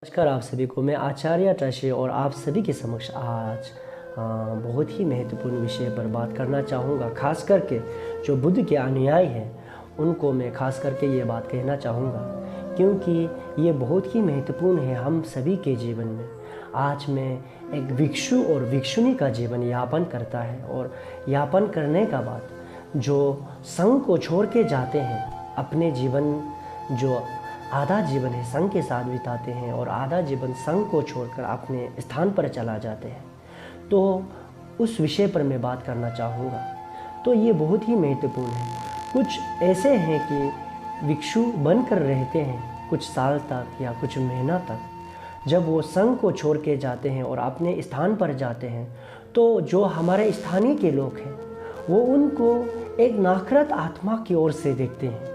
नमस्कार आप सभी को। मैं आचार्य ट्रशे और आप सभी के समक्ष आज बहुत ही महत्वपूर्ण विषय पर बात करना चाहूँगा। खास करके जो बुद्ध के अनुयायी हैं उनको मैं खास करके ये बात कहना चाहूँगा, क्योंकि ये बहुत ही महत्वपूर्ण है हम सभी के जीवन में। आज मैं एक भिक्षु और भिक्षुनी का जीवन यापन करता है और यापन करने का बाद जो संघ को छोड़ के जाते हैं, अपने जीवन जो आधा जीवन है संघ के साथ बिताते हैं और आधा जीवन संघ को छोड़कर अपने स्थान पर चला जाते हैं, तो उस विषय पर मैं बात करना चाहूँगा। तो ये बहुत ही महत्वपूर्ण है। कुछ ऐसे हैं कि भिक्षु बनकर रहते हैं कुछ साल तक या कुछ महीना तक। जब वो संघ को छोड़ के जाते हैं और अपने स्थान पर जाते हैं, तो जो हमारे स्थानीय के लोग हैं वो उनको एक नफरत आत्मा की ओर से देखते हैं,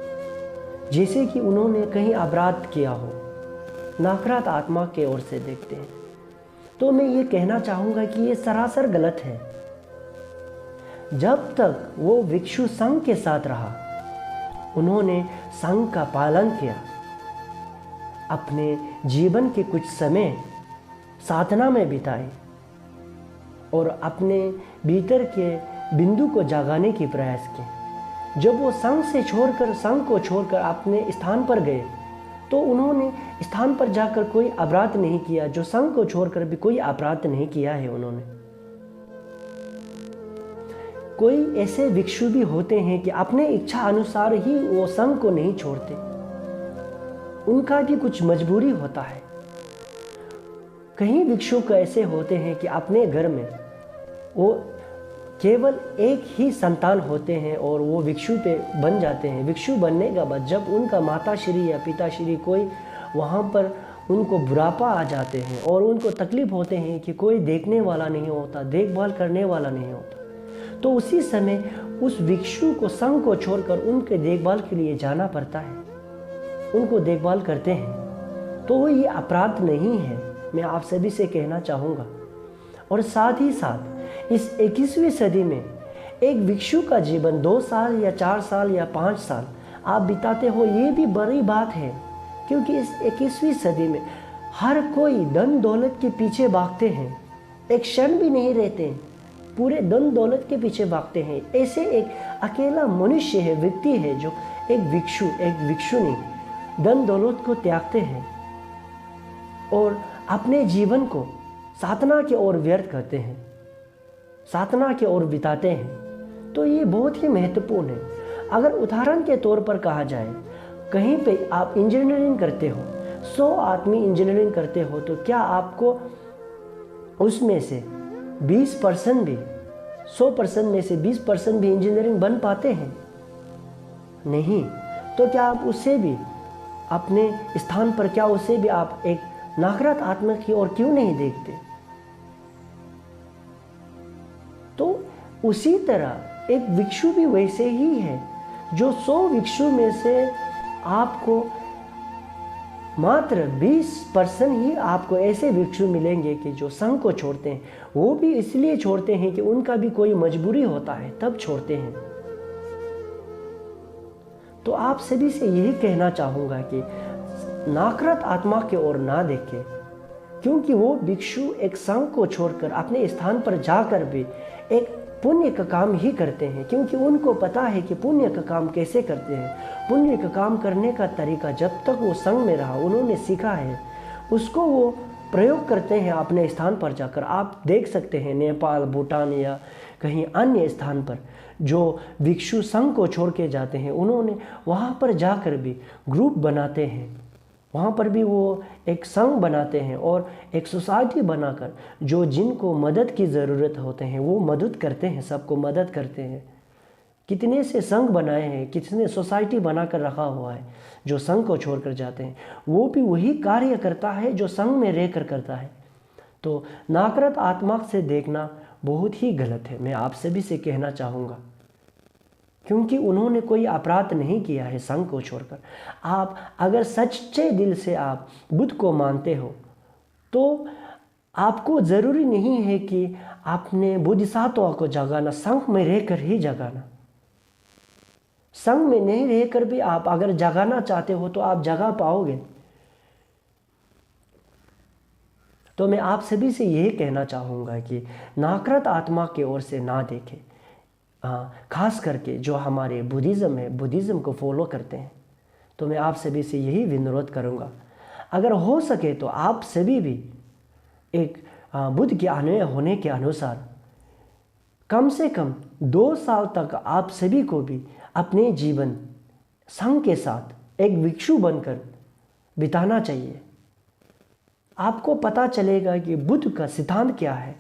जैसे कि उन्होंने कहीं अपराध किया हो, नफरत आत्मा के ओर से देखते हैं। तो मैं ये कहना चाहूँगा कि ये सरासर गलत है। जब तक वो भिक्षु संघ के साथ रहा, उन्होंने संघ का पालन किया, अपने जीवन के कुछ समय साधना में बिताए और अपने भीतर के बिंदु को जगाने की प्रयास किए। जब वो संघ को छोड़कर अपने स्थान पर गए, तो उन्होंने स्थान पर जाकर कोई अपराध नहीं किया, जो संघ को छोड़कर भी कोई अपराध नहीं किया है उन्होंने। कोई ऐसे भिक्षु भी होते हैं कि अपने इच्छा अनुसार ही वो संघ को नहीं छोड़ते, उनका भी कुछ मजबूरी होता है। कहीं भिक्षु को ऐसे होते हैं कि अपने घर में वो केवल एक ही संतान होते हैं और वो भिक्षु पे बन जाते हैं। भिक्षु बनने के बाद जब उनका माताश्री या पिताश्री कोई वहाँ पर उनको बुढ़ापा आ जाते हैं और उनको तकलीफ होते हैं कि कोई देखने वाला नहीं होता, देखभाल करने वाला नहीं होता, तो उसी समय उस भिक्षु को संघ को छोड़कर उनके देखभाल के लिए जाना पड़ता है, उनको देखभाल करते हैं। तो वो ये अपराध नहीं है, मैं आप सभी से कहना चाहूँगा। और साथ ही साथ इस 21वीं सदी में एक भिक्षु का जीवन 2 साल या 4 साल या 5 साल आप बिताते हो, ये भी बड़ी बात है, क्योंकि इस 21वीं सदी में हर कोई धन दौलत के पीछे भागते हैं, एक क्षण भी नहीं रहते हैं, पूरे धन दौलत के पीछे भागते हैं। ऐसे एक अकेला मनुष्य है, व्यक्ति है, जो एक भिक्षु एक भिक्षुनी धन दौलत को त्यागते हैं और अपने जीवन को साधना की ओर व्यर्थ करते हैं, साधना की ओर बिताते हैं। तो ये बहुत ही महत्वपूर्ण है। अगर उदाहरण के तौर पर कहा जाए, कहीं पे आप इंजीनियरिंग करते हो, 100 आदमी इंजीनियरिंग करते हो, तो क्या आपको उसमें से 20% भी 100% में से 20% भी इंजीनियरिंग बन पाते हैं? नहीं। तो क्या आप उससे भी अपने स्थान पर, क्या उससे भी आप एक नफरत आत्मा की ओर क्यों नहीं देखते? तो उसी तरह एक भिक्षु भी वैसे ही है, जो 100 भिक्षु में से आपको मात्र 20% ही आपको ऐसे भिक्षु मिलेंगे कि जो संघ को छोड़ते हैं। वो भी इसलिए छोड़ते हैं कि उनका भी कोई मजबूरी होता है, तब छोड़ते हैं। तो आप सभी से यही कहना चाहूँगा कि नफरत आत्मा की ओर ना देखें, क्योंकि वो भिक्षु एक संघ को छोड़कर अपने स्थान पर जाकर भी एक पुण्य का काम ही करते हैं, क्योंकि उनको पता है कि पुण्य का काम कैसे करते हैं। पुण्य का काम करने का तरीका जब तक वो संघ में रहा उन्होंने सीखा है, उसको वो प्रयोग करते हैं अपने स्थान पर जाकर। आप देख सकते हैं नेपाल, भूटान या कहीं अन्य स्थान पर जो भिक्षु संघ को छोड़ के जाते हैं, उन्होंने वहाँ पर जाकर भी ग्रुप बनाते हैं, वहाँ पर भी वो एक संघ बनाते हैं और एक सोसाइटी बनाकर जो जिनको मदद की ज़रूरत होते हैं वो मदद करते हैं, सबको मदद करते हैं। कितने से संघ बनाए हैं, कितने सोसाइटी बनाकर रखा हुआ है जो संघ को छोड़कर जाते हैं, वो भी वही कार्य करता है जो संघ में रहकर करता है। तो नफरत आत्मा से देखना बहुत ही गलत है, मैं आप सभी से कहना चाहूँगा, क्योंकि उन्होंने कोई अपराध नहीं किया है संघ को छोड़कर। आप अगर सच्चे दिल से आप बुद्ध को मानते हो, तो आपको ज़रूरी नहीं है कि आपने बोधिसत्व को जगाना संघ में रहकर ही जगाना। संघ में नहीं रहकर भी आप अगर जगाना चाहते हो तो आप जगा पाओगे। तो मैं आप सभी से यही कहना चाहूँगा कि नकारात्मक आत्मा की ओर से ना देखें। खास करके जो हमारे बुद्धिज़्म है, बुद्धिज़्म को फॉलो करते हैं, तो मैं आप सभी से यही विनोद करूँगा, अगर हो सके तो आप सभी भी एक बुद्ध के अनुयायी होने के अनुसार कम से कम 2 साल तक आप सभी को भी अपने जीवन संघ के साथ एक भिक्षु बनकर बिताना चाहिए। आपको पता चलेगा कि बुद्ध का सिद्धांत क्या है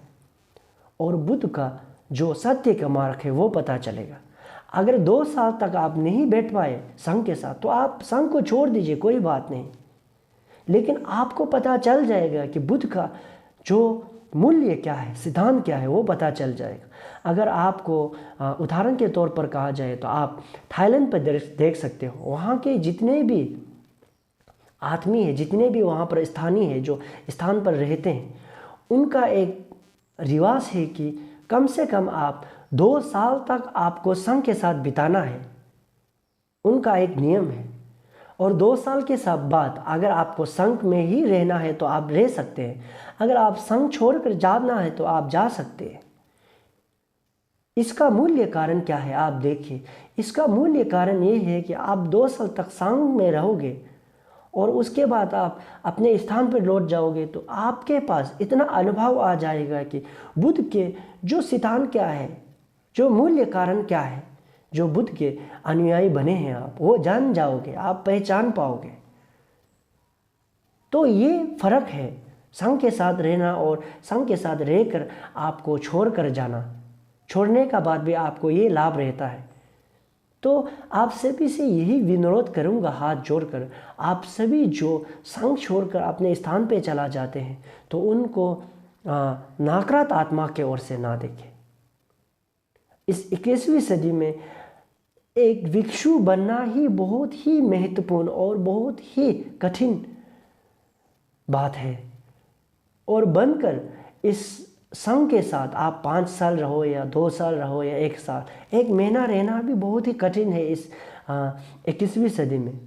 और बुद्ध का जो सत्य का मार्ग है वो पता चलेगा। अगर 2 साल तक आप नहीं बैठ पाए संघ के साथ तो आप संघ को छोड़ दीजिए, कोई बात नहीं, लेकिन आपको पता चल जाएगा कि बुद्ध का जो मूल्य क्या है, सिद्धांत क्या है, वो पता चल जाएगा। अगर आपको उदाहरण के तौर पर कहा जाए तो आप थाईलैंड पर देख सकते हो, वहाँ के जितने भी आदमी है, जितने भी वहाँ पर स्थानीय है जो स्थान पर रहते हैं, उनका एक रिवाज है कि कम से कम आप 2 साल तक आपको संघ के साथ बिताना है, उनका एक नियम है। और 2 साल के बाद अगर आपको संघ में ही रहना है तो आप रह सकते हैं, अगर आप संघ छोड़कर जाना है तो आप जा सकते हैं। इसका मूल्य कारण क्या है आप देखिए। इसका मूल्य कारण ये है कि आप 2 साल तक संघ में रहोगे और उसके बाद आप अपने स्थान पर लौट जाओगे तो आपके पास इतना अनुभव आ जाएगा कि बुद्ध के जो सिद्धांत क्या है, जो मूल्य कारण क्या है, जो बुद्ध के अनुयायी बने हैं आप वो जान जाओगे, आप पहचान पाओगे। तो ये फर्क है संघ के साथ रहना और संघ के साथ रहकर आपको छोड़कर जाना। छोड़ने का बाद भी आपको ये लाभ रहता है। तो आप सभी से यही विनोद करूंगा हाथ जोड़कर, आप सभी जो संघ छोड़कर अपने स्थान पे चला जाते हैं तो उनको नकारात्मक आत्मा के ओर से ना देखें। इस 21वीं सदी में एक भिक्षु बनना ही बहुत ही महत्वपूर्ण और बहुत ही कठिन बात है, और बनकर इस संघ के साथ आप 5 साल रहो या 2 साल रहो या 1 साल, 1 महीना रहना भी बहुत ही कठिन है। इस 21वीं सदी में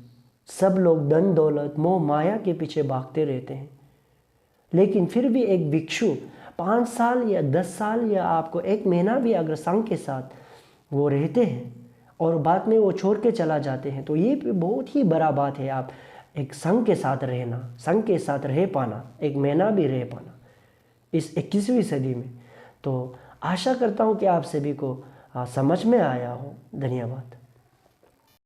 सब लोग धन दौलत मोह माया के पीछे भागते रहते हैं, लेकिन फिर भी एक भिक्षु 5 साल या 10 साल या आपको 1 महीना भी अगर संघ के साथ वो रहते हैं और बाद में वो छोड़ के चला जाते हैं तो ये बहुत ही बड़ा बात है। आप एक संघ के साथ रहना, संघ के साथ रह पाना, 1 महीना भी रह पाना इस 21वीं सदी में। तो आशा करता हूँ कि आप सभी को समझ में आया हो। धन्यवाद।